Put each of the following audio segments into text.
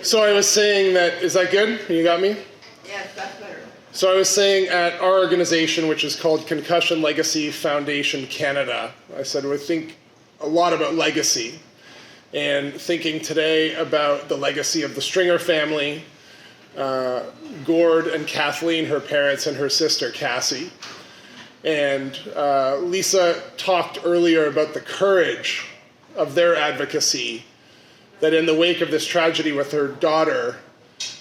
So I was saying that, is that good? You got me? Yes, that's better. So I was saying at our organization, which is called Concussion Legacy Foundation Canada, I said we think a lot about legacy, and thinking today about the legacy of the Stringer family, Gord and Kathleen, her parents, and her sister Cassie. And Lisa talked earlier about the courage of their advocacy, that in the wake of this tragedy with her daughter,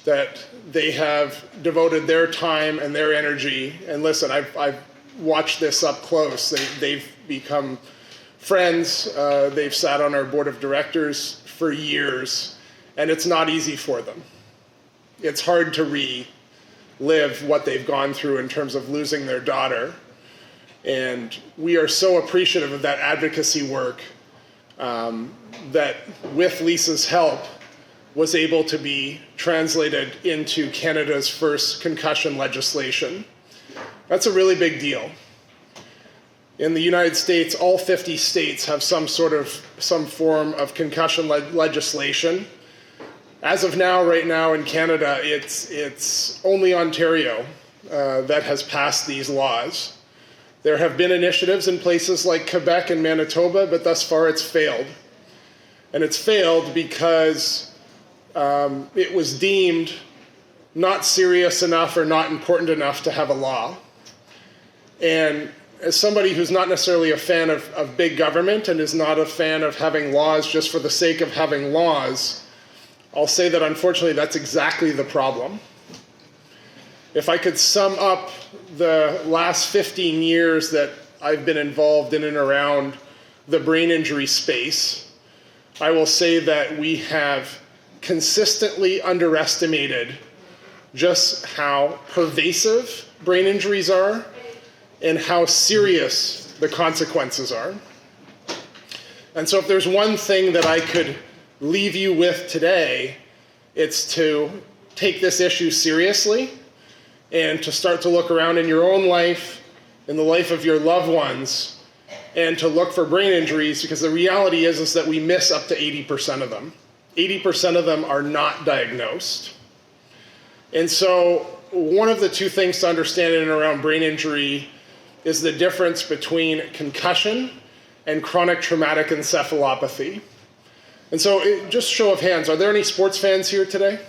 that they have devoted their time and their energy. And listen, I've watched this up close. They've become friends. They've sat on our board of directors for years, and it's not easy for them. It's hard to relive what they've gone through in terms of losing their daughter. And we are so appreciative of that advocacy work that with Lisa's help was able to be translated into Canada's first concussion legislation. That's a really big deal. In the United States, all 50 states have some form of concussion legislation. As of now, right now in Canada, it's only Ontario that has passed these laws. There have been initiatives in places like Quebec and Manitoba, but thus far it's failed. And it's failed because it was deemed not serious enough or not important enough to have a law. And as somebody who's not necessarily a fan of big government and is not a fan of having laws just for the sake of having laws, I'll say that unfortunately that's exactly the problem. If I could sum up the last 15 years that I've been involved in and around the brain injury space, I will say that we have consistently underestimated just how pervasive brain injuries are and how serious the consequences are. And so if there's one thing that I could leave you with today, it's to take this issue seriously and to start to look around in your own life, in the life of your loved ones, and to look for brain injuries, because the reality is that we miss up to 80% of them. 80% of them are not diagnosed. And so one of the two things to understand in and around brain injury is the difference between concussion and chronic traumatic encephalopathy. And so just show of hands, are there any sports fans here today?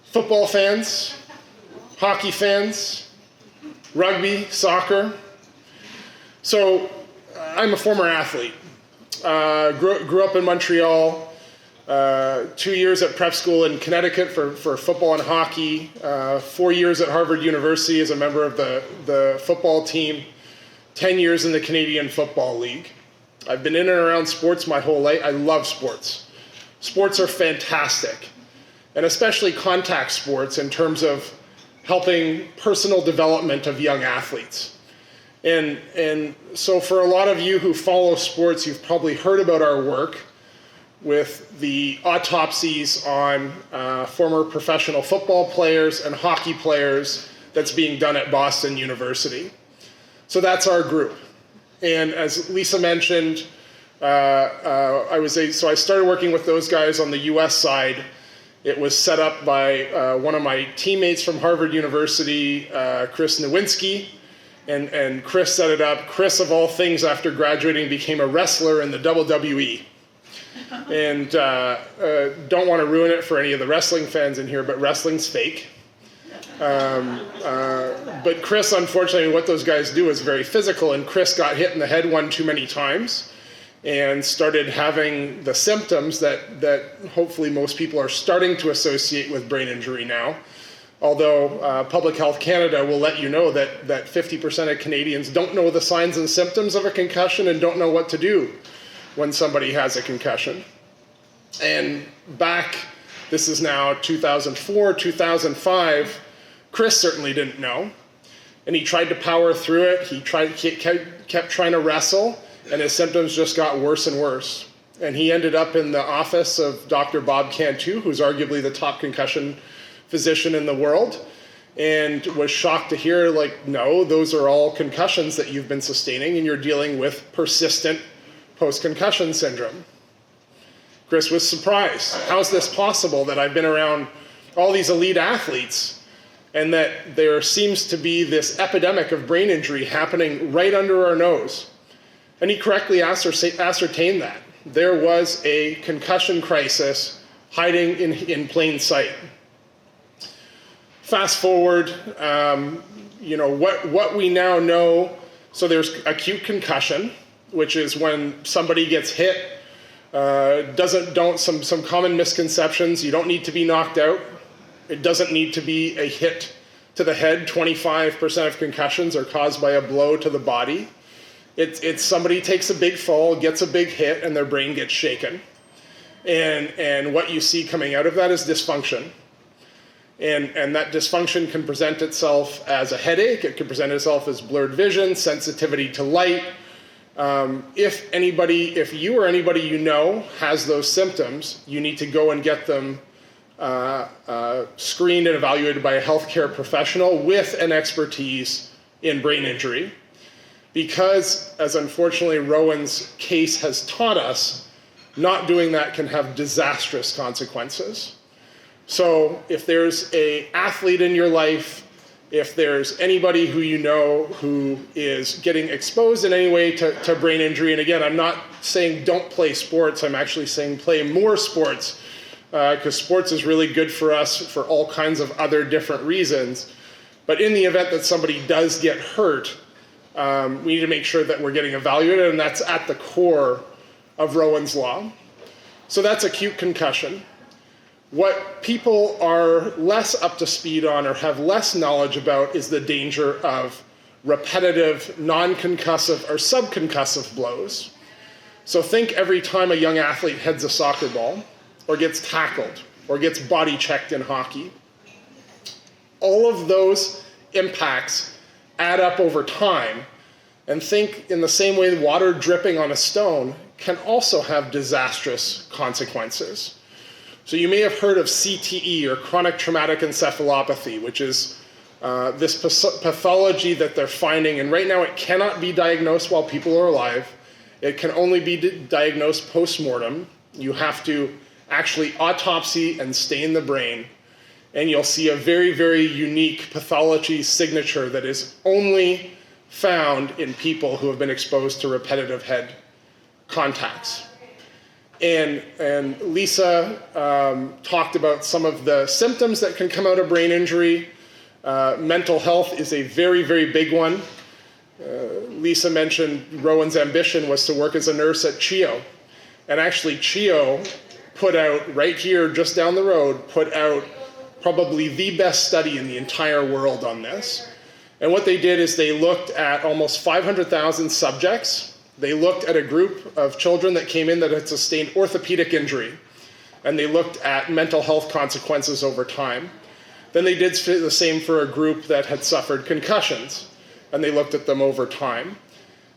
Football fans? Hockey fans? Rugby? Soccer? So I'm a former athlete. Grew up in Montreal, 2 years at prep school in Connecticut for football and hockey, 4 years at Harvard University as a member of the football team, 10 years in the Canadian Football League. I've been in and around sports my whole life. I love sports. Sports are fantastic, and especially contact sports in terms of helping personal development of young athletes. And so for a lot of you who follow sports, you've probably heard about our work with the autopsies on former professional football players and hockey players that's being done at Boston University. So that's our group. And as Lisa mentioned, so I started working with those guys on the US side. It was set up by one of my teammates from Harvard University, Chris Nowinski, and Chris set it up. Chris, of all things, after graduating, became a wrestler in the WWE. And don't want to ruin it for any of the wrestling fans in here, but wrestling's fake. But Chris, unfortunately, what those guys do is very physical, and Chris got hit in the head one too many times and started having the symptoms that hopefully most people are starting to associate with brain injury now. Although Public Health Canada will let you know that 50% of Canadians don't know the signs and symptoms of a concussion and don't know what to do when somebody has a concussion. And back, this is now 2004, 2005, Chris certainly didn't know. And he tried to power through it. He kept trying to wrestle, and his symptoms just got worse and worse. And he ended up in the office of Dr. Bob Cantu, who's arguably the top concussion physician in the world, and was shocked to hear, no, those are all concussions that you've been sustaining, and you're dealing with persistent post-concussion syndrome. Chris was surprised. How's this possible that I've been around all these elite athletes and that there seems to be this epidemic of brain injury happening right under our nose? And he correctly ascertained that. There was a concussion crisis hiding in plain sight. Fast forward, what we now know, so there's acute concussion, which is when somebody gets hit, some common misconceptions, you don't need to be knocked out. It doesn't need to be a hit to the head. 25% of concussions are caused by a blow to the body. It's somebody takes a big fall, gets a big hit, and their brain gets shaken. And what you see coming out of that is dysfunction. And that dysfunction can present itself as a headache. It can present itself as blurred vision, sensitivity to light. If you or anybody you know has those symptoms, you need to go and get them screened and evaluated by a healthcare professional with an expertise in brain injury. Because, as unfortunately Rowan's case has taught us, not doing that can have disastrous consequences. So if there's an athlete in your life, if there's anybody who you know who is getting exposed in any way to brain injury, and again, I'm not saying don't play sports, I'm actually saying play more sports, because sports is really good for us for all kinds of other different reasons. But in the event that somebody does get hurt, we need to make sure that we're getting evaluated, and that's at the core of Rowan's Law. So that's acute concussion. What people are less up to speed on or have less knowledge about is the danger of repetitive, non-concussive or subconcussive blows. So think every time a young athlete heads a soccer ball, or gets tackled, or gets body checked in hockey. All of those impacts add up over time, and think in the same way water dripping on a stone can also have disastrous consequences. So you may have heard of CTE, or chronic traumatic encephalopathy, which is this pathology that they're finding, and right now it cannot be diagnosed while people are alive. It can only be diagnosed post-mortem. You have to actually autopsy and stain the brain, and you'll see a very, very unique pathology signature that is only found in people who have been exposed to repetitive head contacts. And Lisa talked about some of the symptoms that can come out of brain injury. Mental health is a very, very big one. Lisa mentioned Rowan's ambition was to work as a nurse at CHEO. And actually CHEO put out, right here just down the road, put out probably the best study in the entire world on this. And what they did is they looked at almost 500,000 subjects. They looked at a group of children that came in that had sustained orthopedic injury, and they looked at mental health consequences over time. Then they did the same for a group that had suffered concussions, and they looked at them over time.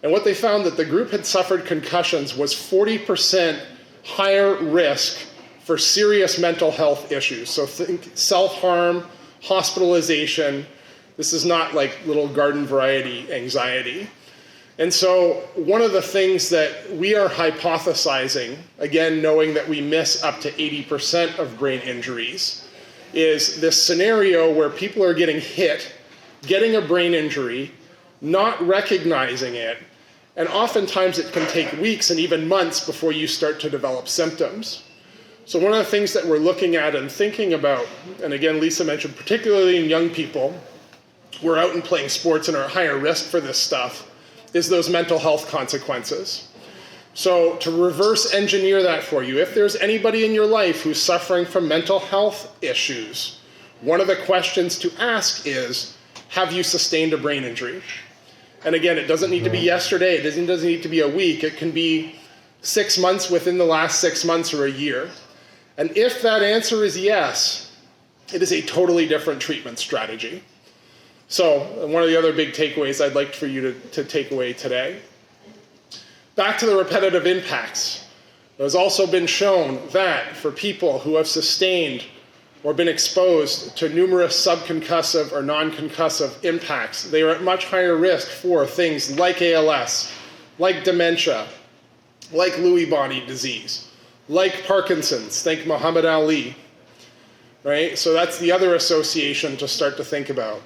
And what they found that the group had suffered concussions was 40% higher risk for serious mental health issues. So think self-harm, hospitalization. This is not like little garden variety anxiety. And so one of the things that we are hypothesizing, again, knowing that we miss up to 80% of brain injuries, is this scenario where people are getting hit, getting a brain injury, not recognizing it, and oftentimes it can take weeks and even months before you start to develop symptoms. So one of the things that we're looking at and thinking about, and again, Lisa mentioned, particularly in young people, we're out and playing sports and are at higher risk for this stuff, is those mental health consequences. So to reverse engineer that for you, if there's anybody in your life who's suffering from mental health issues, one of the questions to ask is, have you sustained a brain injury? And again, it doesn't need to be yesterday, it doesn't need to be a week, it can be 6 months within the last 6 months or a year. And if that answer is yes, it is a totally different treatment strategy. So one of the other big takeaways I'd like for you to take away today. Back to the repetitive impacts. It has also been shown that for people who have sustained or been exposed to numerous subconcussive or non-concussive impacts, they are at much higher risk for things like ALS, like dementia, like Lewy body disease, like Parkinson's, think Muhammad Ali, right? So that's the other association to start to think about.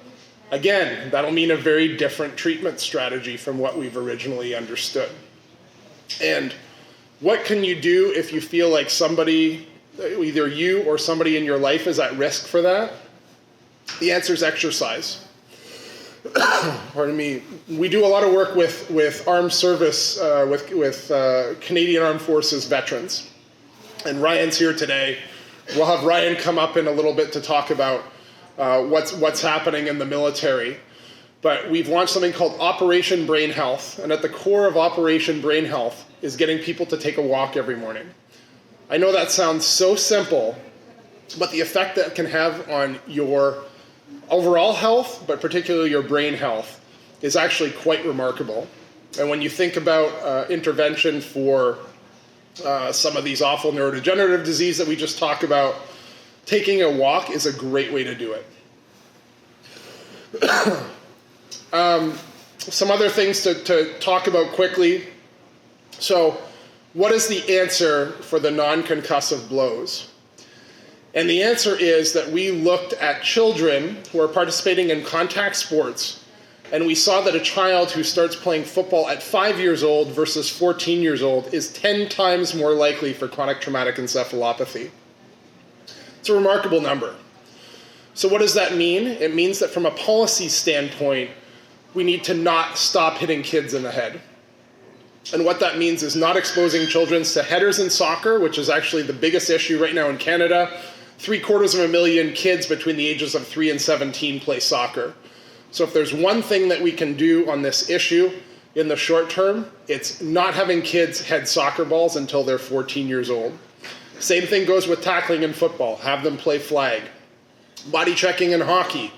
Again, that'll mean a very different treatment strategy from what we've originally understood. And what can you do if you feel like somebody, either you or somebody in your life, is at risk for that? The answer is exercise. Pardon me. We do a lot of work with armed service, with Canadian Armed Forces veterans. And Ryan's here today. We'll have Ryan come up in a little bit to talk about what's happening in the military. But we've launched something called Operation Brain Health. And at the core of Operation Brain Health is getting people to take a walk every morning. I know that sounds so simple, but the effect that can have on your overall health, but particularly your brain health, is actually quite remarkable. And when you think about intervention for some of these awful neurodegenerative disease that we just talked about, taking a walk is a great way to do it. Some other things to talk about quickly. So, what is the answer for the non-concussive blows? And the answer is that we looked at children who are participating in contact sports, and we saw that a child who starts playing football at 5 years old versus 14 years old is 10 times more likely for chronic traumatic encephalopathy. It's a remarkable number. So what does that mean? It means that from a policy standpoint, we need to not stop hitting kids in the head. And what that means is not exposing children to headers in soccer, which is actually the biggest issue right now in Canada. 750,000 kids between the ages of 3 and 17 play soccer. So if there's one thing that we can do on this issue in the short term, it's not having kids head soccer balls until they're 14 years old. Same thing goes with tackling in football. Have them play flag. Body checking in hockey.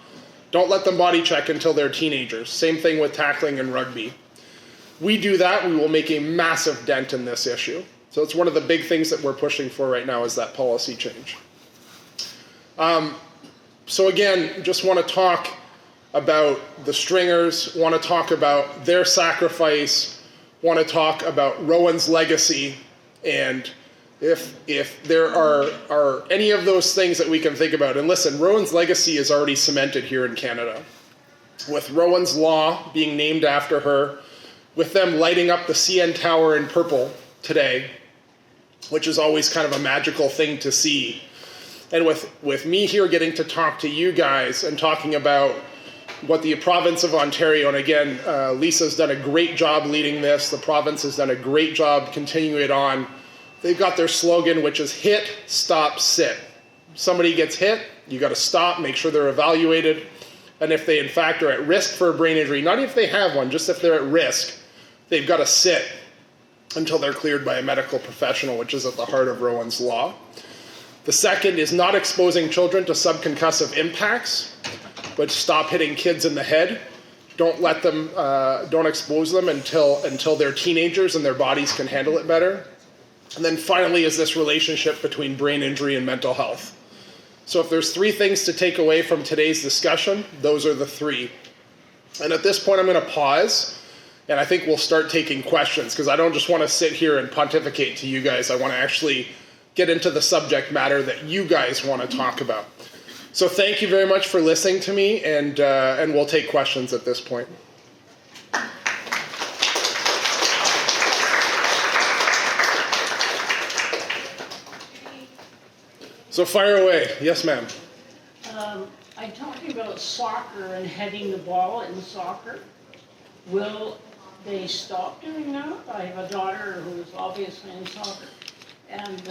Don't let them body check until they're teenagers. Same thing with tackling in rugby. We do that, we will make a massive dent in this issue. So it's one of the big things that we're pushing for right now, is that policy change. So again, just want to talk about the Stringers, want to talk about their sacrifice, want to talk about Rowan's legacy, and if there are any of those things that we can think about. And listen, Rowan's legacy is already cemented here in Canada. With Rowan's Law being named after her, with them lighting up the CN Tower in purple today, which is always kind of a magical thing to see. And with me here getting to talk to you guys and talking about what the province of Ontario, and again, Lisa's done a great job leading this, the province has done a great job continuing it on. They've got their slogan, which is hit, stop, sit. Somebody gets hit, you got to stop, make sure they're evaluated, and if they in fact are at risk for a brain injury, not if they have one, just if they're at risk, they've got to sit until they're cleared by a medical professional, which is at the heart of Rowan's Law. The second is not exposing children to subconcussive impacts, but stop hitting kids in the head. Don't let them, don't expose them until they're teenagers and their bodies can handle it better. And then finally is this relationship between brain injury and mental health. So if there's 3 things to take away from today's discussion, those are the 3. And at this point, I'm going to pause, and I think we'll start taking questions, because I don't just want to sit here and pontificate to you guys. I want to actually get into the subject matter that you guys want to talk about. So thank you very much for listening to me, and we'll take questions at this point. So fire away. Yes, ma'am. I'm talking about soccer and heading the ball in soccer. Will they stop doing that? I have a daughter who's obviously in soccer. And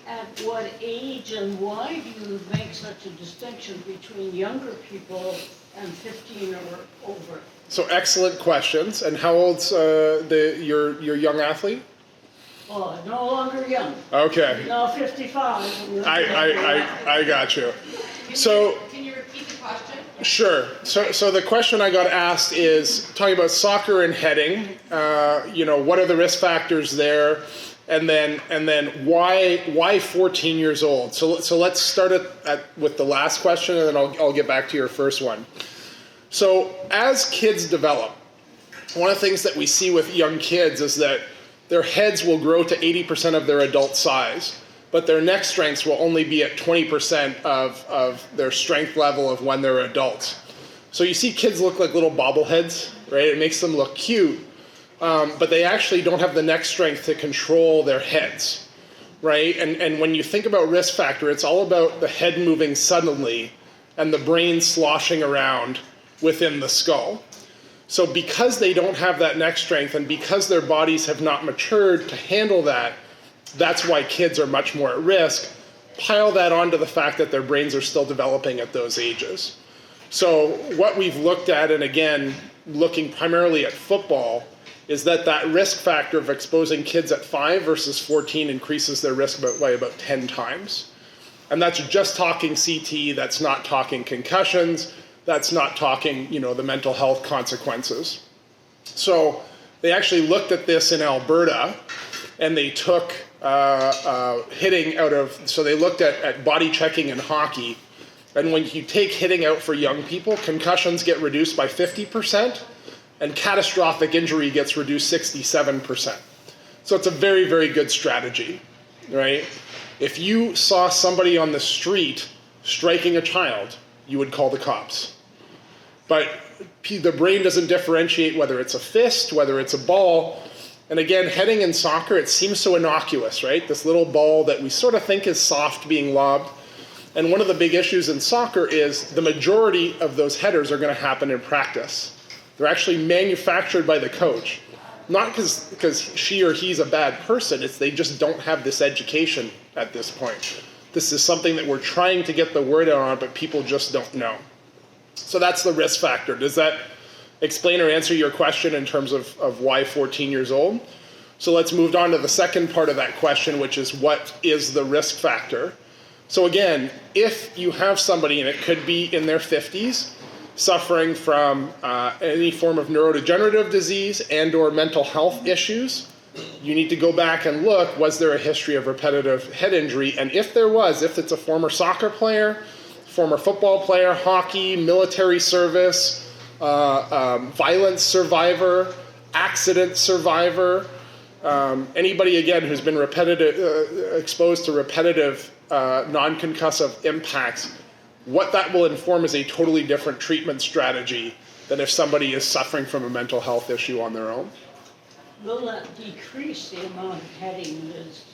at what age and why do you make such a distinction between younger people and 15 or over? So excellent questions. And how old's your young athlete? Oh, no longer young. Okay. Now 55. I got you. So Can you repeat the question? sure. So the question I got asked is talking about soccer and heading. What are the risk factors there? And then why 14 years old? So let's start with the last question, and then I'll get back to your first one. So as kids develop, one of the things that we see with young kids is that their heads will grow to 80% of their adult size, but their neck strengths will only be at 20% of their strength level of when they're adults. So you see kids look like little bobbleheads, right? It makes them look cute, but they actually don't have the neck strength to control their heads, right? And when you think about risk factor, it's all about the head moving suddenly and the brain sloshing around within the skull. So because they don't have that neck strength and because their bodies have not matured to handle that, that's why kids are much more at risk. Pile that onto the fact that their brains are still developing at those ages. So what we've looked at, and again, looking primarily at football, is that risk factor of exposing kids at 5 versus 14 increases their risk by about 10 times. And that's just talking CT, that's not talking concussions, that's not talking, the mental health consequences. So they actually looked at this in Alberta, and they took hitting out of, so they looked at body checking in hockey, and when you take hitting out for young people, concussions get reduced by 50%, and catastrophic injury gets reduced 67%. So it's a very, very good strategy, right? If you saw somebody on the street striking a child, you would call the cops. But the brain doesn't differentiate whether it's a fist, whether it's a ball. And again, heading in soccer, it seems so innocuous, right? This little ball that we sort of think is soft being lobbed. And one of the big issues in soccer is the majority of those headers are going to happen in practice. They're actually manufactured by the coach. Not because she or he's a bad person, it's they just don't have this education at this point. This is something that we're trying to get the word out on, but people just don't know. So that's the risk factor. Does that explain or answer your question in terms of why 14 years old? So let's move on to the second part of that question, which is what is the risk factor? So again, if you have somebody, and it could be in their 50s, suffering from any form of neurodegenerative disease and or mental health issues, you need to go back and look, was there a history of repetitive head injury? And if there was, if it's a former soccer player, former football player, hockey, military service, violence survivor, accident survivor, anybody again who's been exposed to repetitive non-concussive impacts, what that will inform is a totally different treatment strategy than if somebody is suffering from a mental health issue on their own. Will that decrease the amount of heading that is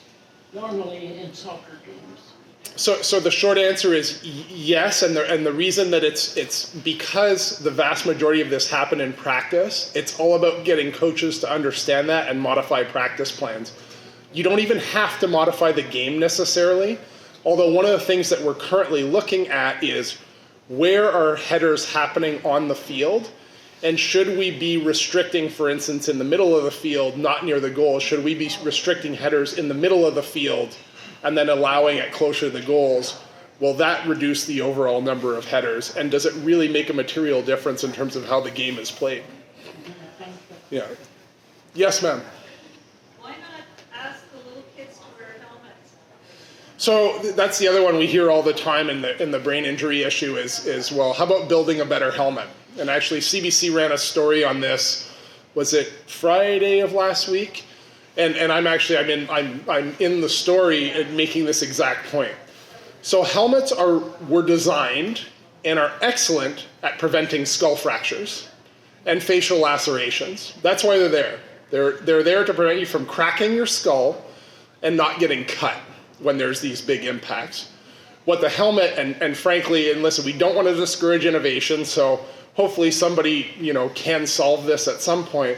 normally in soccer games? So the short answer is yes, and the reason that it's because the vast majority of this happen in practice. It's all about getting coaches to understand that and modify practice plans. You don't even have to modify the game necessarily, although one of the things that we're currently looking at is where are headers happening on the field, and should we be restricting, for instance, in the middle of the field, not near the goal, should we be restricting headers in the middle of the field and then allowing it closer to the goals? Will that reduce the overall number of headers? And does it really make a material difference in terms of how the game is played? Yeah. Yes, ma'am. Why not ask the little kids to wear helmets? So that's the other one we hear all the time in the brain injury issue is well, how about building a better helmet? And actually CBC ran a story on this, was it Friday of last week? And I'm in the story and making this exact point. So helmets were designed and are excellent at preventing skull fractures and facial lacerations. That's why they're there. They're there to prevent you from cracking your skull and not getting cut when there's these big impacts. What the helmet, and frankly, and listen, we don't want to discourage innovation, so hopefully somebody can solve this at some point.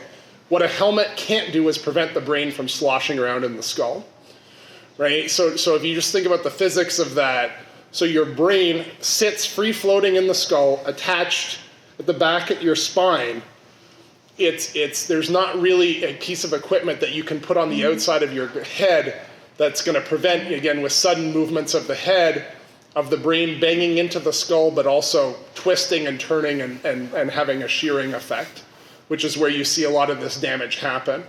What a helmet can't do is prevent the brain from sloshing around in the skull, right? So if you just think about the physics of that, so your brain sits free-floating in the skull, attached at the back of your spine. There's not really a piece of equipment that you can put on the outside of your head that's going to prevent, again, with sudden movements of the head, of the brain banging into the skull, but also twisting and turning and having a shearing effect, which is where you see a lot of this damage happen.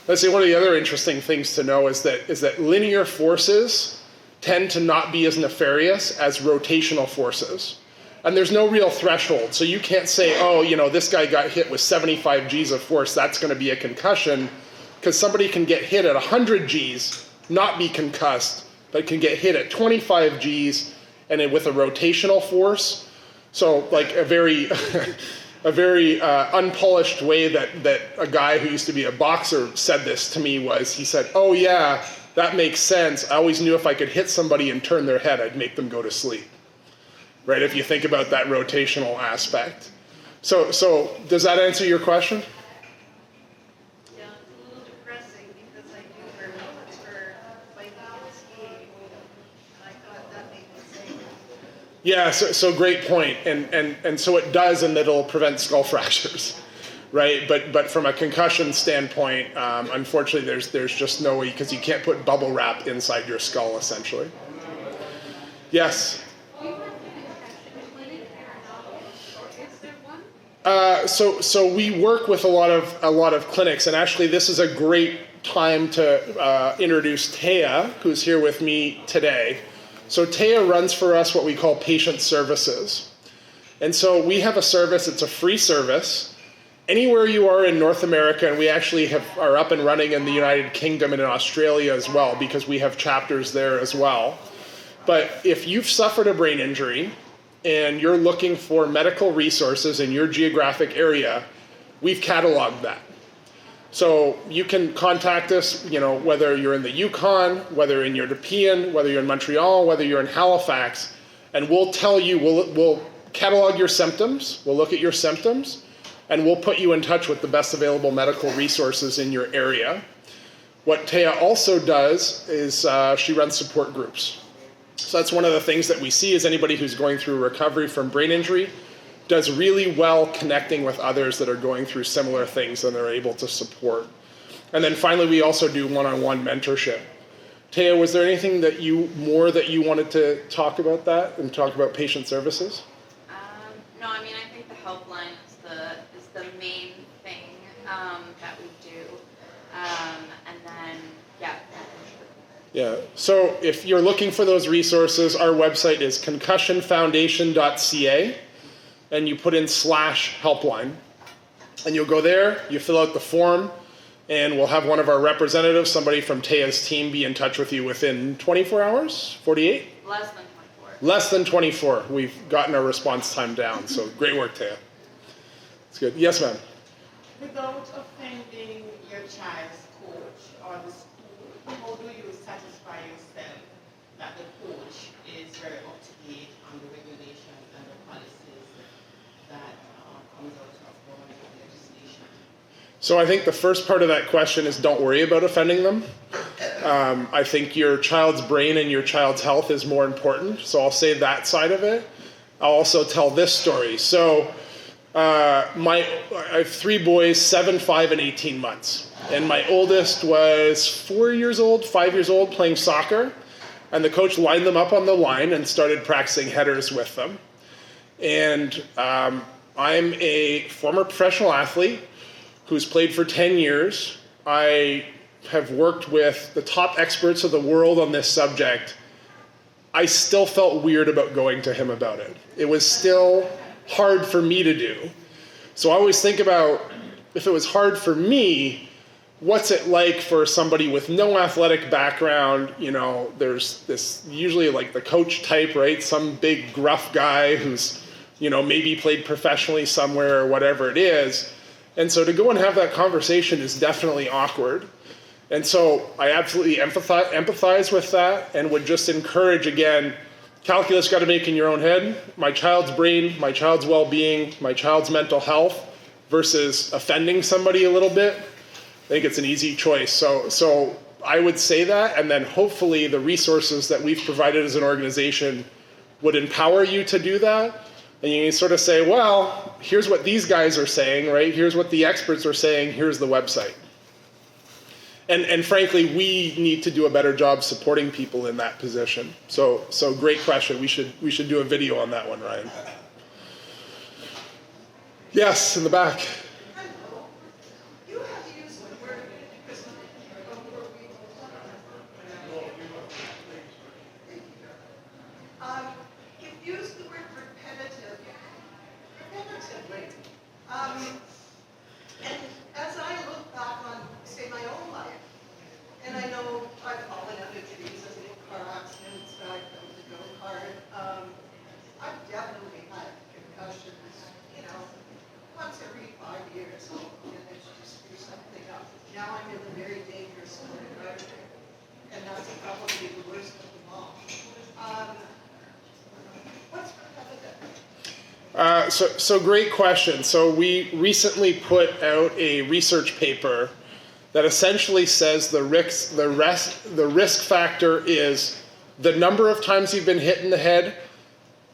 Let's say one of the other interesting things to know is that linear forces tend to not be as nefarious as rotational forces. And there's no real threshold. So you can't say, this guy got hit with 75 Gs of force, that's going to be a concussion, because somebody can get hit at 100 Gs, not be concussed, but can get hit at 25 Gs and then with a rotational force. So like a very a very unpolished way that a guy who used to be a boxer said this to me was, he said, "Oh yeah, that makes sense. I always knew if I could hit somebody and turn their head, I'd make them go to sleep." Right, if you think about that rotational aspect. So does that answer your question? Yeah, it's a little depressing because I do wear helmets for biking and skiing, and I thought that made me safe. Yeah, so great point. And so it does, and it'll prevent skull fractures, right? But from a concussion standpoint, unfortunately, there's just no way, because you can't put bubble wrap inside your skull, essentially. Yes? So we work with a lot of clinics, and actually this is a great time to introduce Taya, who's here with me today. So Taya runs for us what we call patient services. And so we have a service, it's a free service. Anywhere you are in North America, and we actually are up and running in the United Kingdom and in Australia as well, because we have chapters there as well. But if you've suffered a brain injury, and you're looking for medical resources in your geographic area, we've cataloged that. So you can contact us, whether you're in the Yukon, whether in your Nepean, whether you're in Montreal, whether you're in Halifax, and we'll tell you, we'll catalog your symptoms, we'll look at your symptoms, and we'll put you in touch with the best available medical resources in your area. What Taya also does is she runs support groups. So that's one of the things that we see, is anybody who's going through recovery from brain injury does really well connecting with others that are going through similar things and they're able to support. And then finally, we also do one-on-one mentorship. Taya, was there anything that you wanted to talk about that and talk about patient services? No, I mean, I think the helpline is the main thing that we do. And then, yeah. Yeah, so if you're looking for those resources, our website is concussionfoundation.ca, and you put in /helpline. And you'll go there, you fill out the form, and we'll have one of our representatives, somebody from Taya's team, be in touch with you within 24 hours, 48? Less than 24. Less than 24. We've gotten our response time down, so great work, Taya. It's good. Yes, ma'am? Without offending your child's coach or the school, how do you satisfy yourself that the coach is very up to date on the regulations and the policies that comes out of government legislation? So I think the first part of that question is, don't worry about offending them. I think your child's brain and your child's health is more important, so I'll say that side of it. I'll also tell this story. So I have 3 boys, 7, 5, and 18 months. And my oldest was 5 years old, playing soccer. And the coach lined them up on the line and started practicing headers with them. And I'm a former professional athlete who's played for 10 years. I have worked with the top experts of the world on this subject. I still felt weird about going to him about it. It was still hard for me to do. So I always think about, if it was hard for me, what's it like for somebody with no athletic background? There's this usually like the coach type, right? Some big gruff guy who's, maybe played professionally somewhere or whatever it is. And so to go and have that conversation is definitely awkward. And so I absolutely empathize with that, and would just encourage, again, calculus got to make in your own head. My child's brain, my child's well-being, my child's mental health versus offending somebody a little bit. I think it's an easy choice. So I would say that, and then hopefully the resources that we've provided as an organization would empower you to do that. And you can sort of say, well, here's what these guys are saying, right? Here's what the experts are saying. Here's the website. And frankly, we need to do a better job supporting people in that position. So great question. We should do a video on that one, Ryan. Yes, in the back. You have used the word you've used the word repetitively. And as I look back on, say, my own life, So great question. So we recently put out a research paper that essentially says the risk factor is the number of times you've been hit in the head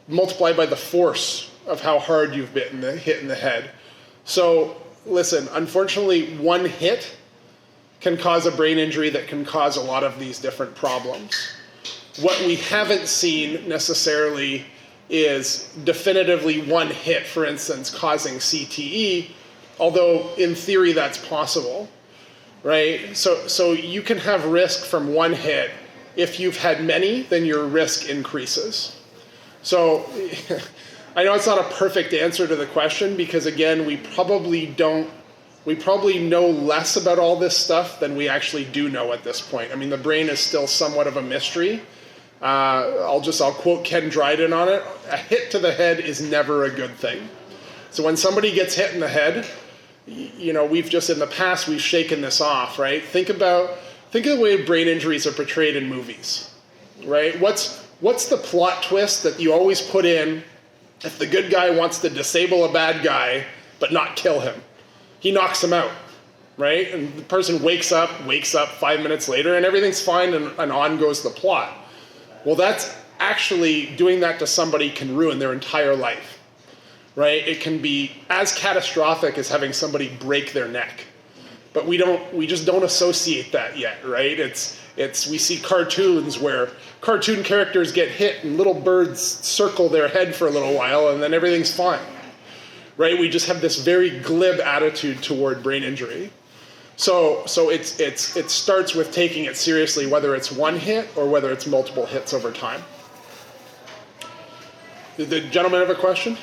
multiplied by the force of how hard you've been hit in the head. So listen, unfortunately, one hit can cause a brain injury that can cause a lot of these different problems. What we haven't seen necessarily is definitively one hit, for instance, causing CTE, although in theory that's possible, right? So you can have risk from one hit. If you've had many, then your risk increases. So I know it's not a perfect answer to the question because, again, we probably know less about all this stuff than we actually do know at this point. I mean, the brain is still somewhat of a mystery. I'll quote Ken Dryden on it. A hit to the head is never a good thing. So when somebody gets hit in the head, we've just in the past, we've shaken this off, right? Think of the way brain injuries are portrayed in movies, right? What's the plot twist that you always put in if the good guy wants to disable a bad guy but not kill him? He knocks him out, right? And the person wakes up 5 minutes later and everything's fine and on goes the plot. Well, that's actually doing that to somebody can ruin their entire life, right? It can be as catastrophic as having somebody break their neck. But we just don't associate that yet, right? We see cartoons where cartoon characters get hit and little birds circle their head for a little while and then everything's fine, right? We just have this very glib attitude toward brain injury. So it starts with taking it seriously, whether it's one hit or whether it's multiple hits over time. Did the gentleman have a question?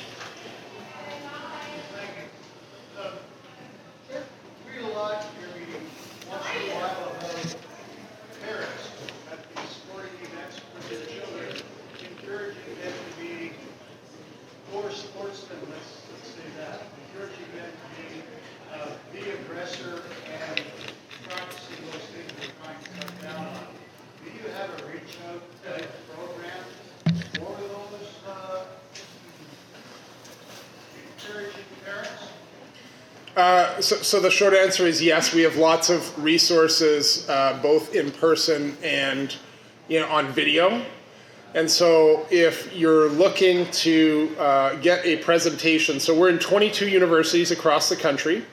So the short answer is yes. We have lots of resources, both in person and on video. And so if you're looking to get a presentation, so we're in 22 universities across the country.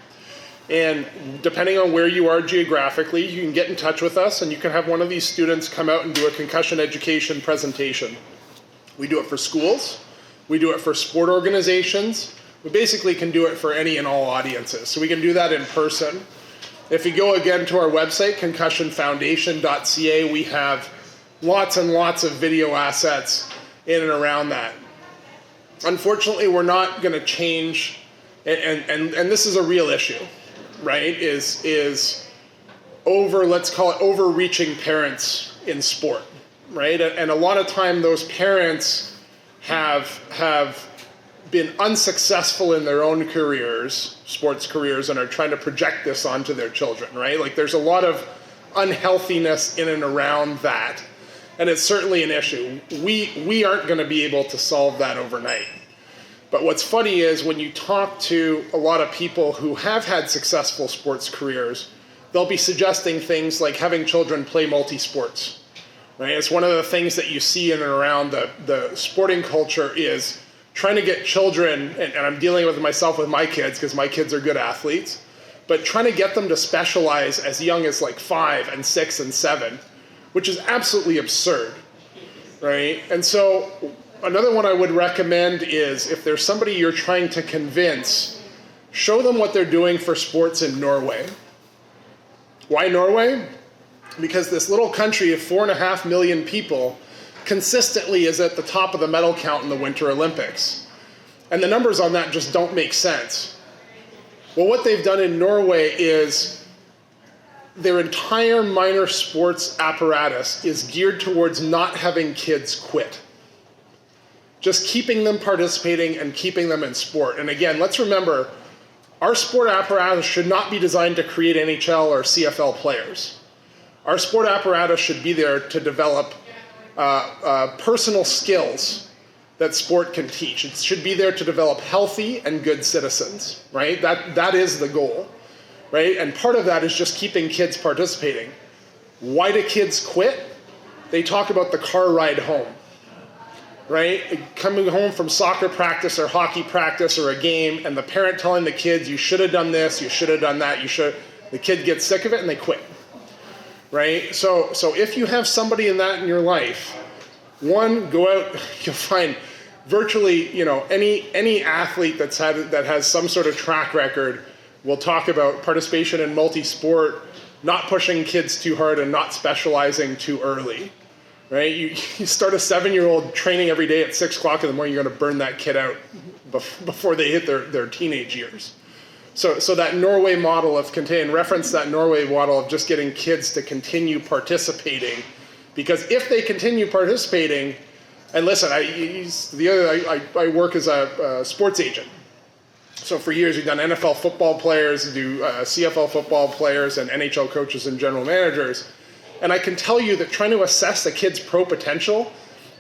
And depending on where you are geographically, you can get in touch with us and you can have one of these students come out and do a concussion education presentation. We do it for schools. We do it for sport organizations. We basically can do it for any and all audiences. So we can do that in person. If you go again to our website, concussionfoundation.ca, we have lots and lots of video assets in and around that. Unfortunately, we're not going to change, and this is a real issue, right, is let's call it overreaching parents in sport, right? And a lot of time those parents have been unsuccessful in their own careers, sports careers, and are trying to project this onto their children, right? Like there's a lot of unhealthiness in and around that, and it's certainly an issue. We aren't going to be able to solve that overnight. But what's funny is when you talk to a lot of people who have had successful sports careers, they'll be suggesting things like having children play multi-sports, right? It's one of the things that you see in and around the sporting culture is trying to get children, and I'm dealing with myself with my kids because my kids are good athletes, but trying to get them to specialize as young as like 5 and 6 and 7, which is absolutely absurd, right? And so another one I would recommend is if there's somebody you're trying to convince, show them what they're doing for sports in Norway. Why Norway? Because this little country of 4.5 million people consistently is at the top of the medal count in the Winter Olympics. And the numbers on that just don't make sense. Well, what they've done in Norway is their entire minor sports apparatus is geared towards not having kids quit. Just keeping them participating and keeping them in sport. And again, let's remember, our sport apparatus should not be designed to create NHL or CFL players. Our sport apparatus should be there to develop personal skills that sport can teach. It should be there to develop healthy and good citizens, right? That is the goal, right? And part of that is just keeping kids participating. Why do kids quit? They talk about the car ride home, right? Coming home from soccer practice or hockey practice or a game, and the parent telling the kids, you should have done this, you should have done that, the kid gets sick of it and they quit, right? So if you have somebody in your life, one, go out, you'll find virtually, any athlete that has some sort of track record will talk about participation in multi-sport, not pushing kids too hard and not specializing too early, right? You start a 7-year-old training every day at 6 o'clock in the morning, you're going to burn that kid out before they hit their teenage years. So that Norway model reference that Norway model of just getting kids to continue participating, because if they continue participating, and listen, I work as a sports agent. So for years we've done NFL football players, do CFL football players, and NHL coaches and general managers. And I can tell you that trying to assess a kid's pro potential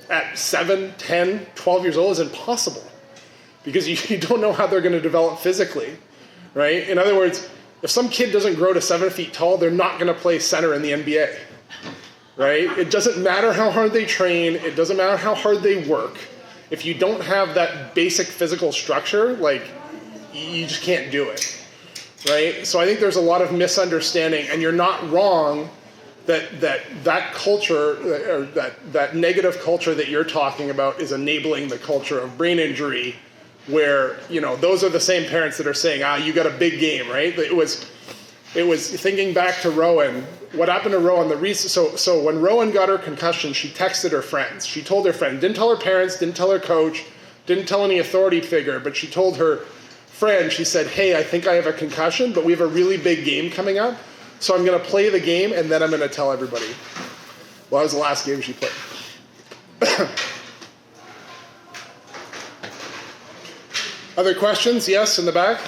at 7, 10, 12 years old is impossible, because you don't know how they're going to develop physically, right? In other words, if some kid doesn't grow to 7 feet tall, they're not going to play center in the NBA. Right? It doesn't matter how hard they train. It doesn't matter how hard they work. If you don't have that basic physical structure, you just can't do it, right? So I think there's a lot of misunderstanding, and you're not wrong that culture, or that negative culture that you're talking about is enabling the culture of brain injury, where, those are the same parents that are saying, you got a big game, right? It was thinking back to Rowan. What happened to Rowan? So when Rowan got her concussion, she texted her friends. She told her friend, didn't tell her parents, didn't tell her coach, didn't tell any authority figure, but she told her friend, she said, hey, I think I have a concussion, but we have a really big game coming up, so I'm going to play the game and then I'm going to tell everybody. Well, that was the last game she played. Other questions? Yes, in the back?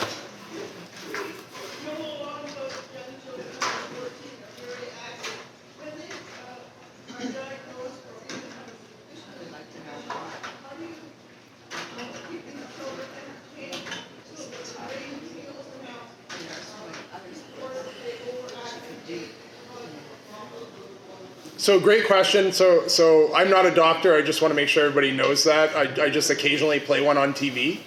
So great question. So I'm not a doctor. I just want to make sure everybody knows that. I just occasionally play one on TV.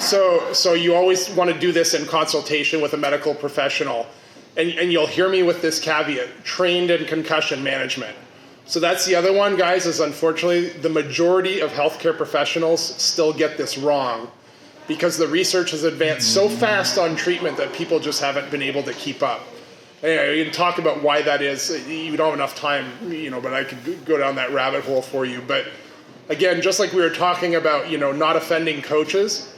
So you always want to do this in consultation with a medical professional. And you'll hear me with this caveat, trained in concussion management. So that's the other one, guys, is unfortunately the majority of healthcare professionals still get this wrong, because the research has advanced so fast on treatment that people just haven't been able to keep up. Anyway, we can talk about why that is. You don't have enough time, but I could go down that rabbit hole for you. But again, just like we were talking about, not offending coaches,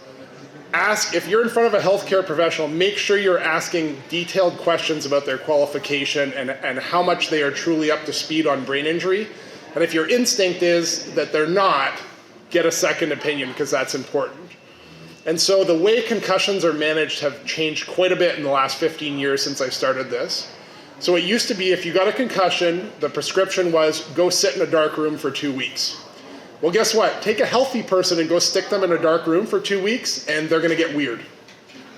if you're in front of a healthcare professional, make sure you're asking detailed questions about their qualification and how much they are truly up to speed on brain injury. And if your instinct is that they're not, get a second opinion, because that's important. And so the way concussions are managed have changed quite a bit in the last 15 years since I started this. So it used to be, if you got a concussion, the prescription was go sit in a dark room for 2 weeks. Well, guess what? Take a healthy person and go stick them in a dark room for 2 weeks, and they're going to get weird,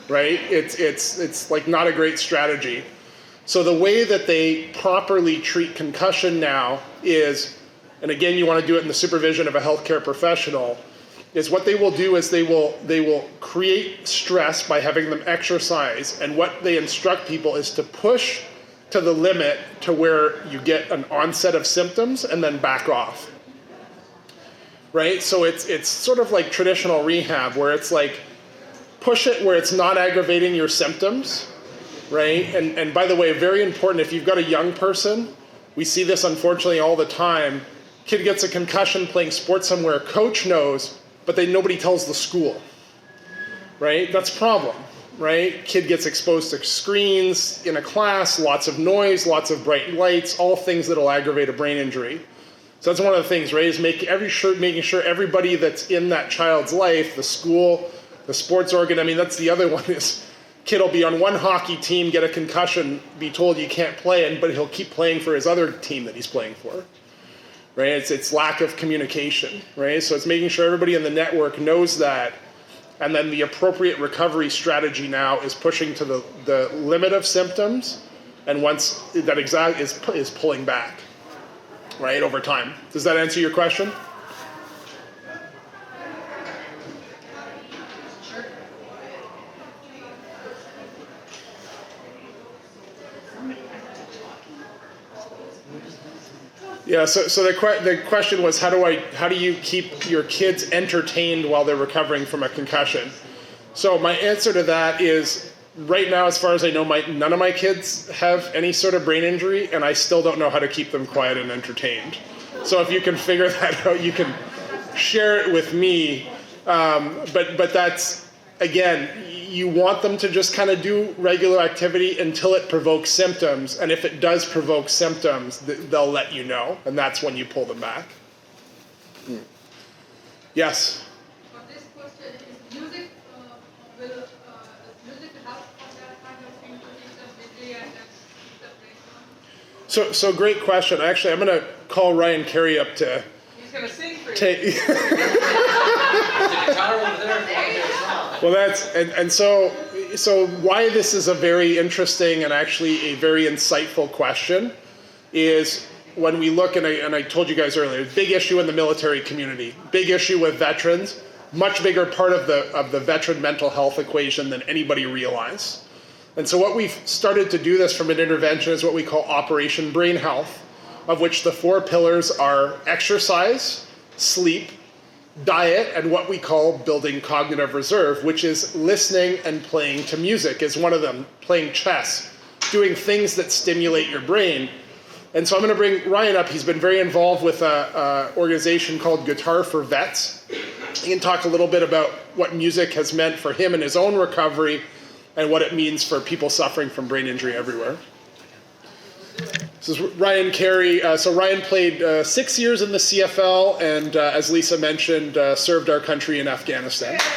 right? It's like not a great strategy. So the way that they properly treat concussion now is, and again, you want to do it in the supervision of a healthcare professional, is what they will do is they will create stress by having them exercise, and what they instruct people is to push to the limit to where you get an onset of symptoms and then back off. Right? So it's sort of like traditional rehab, where it's like push it where it's not aggravating your symptoms, right? And by the way, very important, if you've got a young person, we see this unfortunately all the time. Kid gets a concussion playing sports somewhere, coach knows, but nobody tells the school, right? That's a problem, right? Kid gets exposed to screens in a class, lots of noise, lots of bright lights, all things that'll aggravate a brain injury. So that's one of the things, right, is making sure everybody that's in that child's life, the school, the sports organ, that's the other one, is kid will be on one hockey team, get a concussion, be told you can't play, but he'll keep playing for his other team that he's playing for. right? It's lack of communication, right? So it's making sure everybody in the network knows that, and then the appropriate recovery strategy now is pushing to the limit of symptoms, and once that exact is pulling back, right, over time. Does that answer your question? Yeah, so the question was, how do you keep your kids entertained while they're recovering from a concussion? So my answer to that is, right now, as far as I know, none of my kids have any sort of brain injury, and I still don't know how to keep them quiet and entertained. So if you can figure that out, you can share it with me. But that's, again, you want them to just kind of do regular activity until it provokes symptoms. And if it does provoke symptoms, they'll let you know. And that's when you pull them back. Yes? For this question, is music, will music help on that kind of thing to keep them busy and keep the brain on? So great question. Actually, I'm going to call Ryan Carey up to He's going to sing for you. take... Guitar over there. Well, so why this is a very interesting and actually a very insightful question is when we look, and I told you guys earlier, big issue in the military community, big issue with veterans, much bigger part of the veteran mental health equation than anybody realized. And so what we've started to do this from an intervention is what we call Operation Brain Health, of which the 4 pillars are exercise, sleep, diet, and what we call building cognitive reserve, which is listening and playing to music is one of them, playing chess, doing things that stimulate your brain. And so I'm going to bring Ryan up. He's been very involved with an organization called Guitar for Vets. He can talk a little bit about what music has meant for him in his own recovery and what it means for people suffering from brain injury everywhere. This is Ryan Carey. So Ryan played 6 years in the CFL and, as Lisa mentioned, served our country in Afghanistan.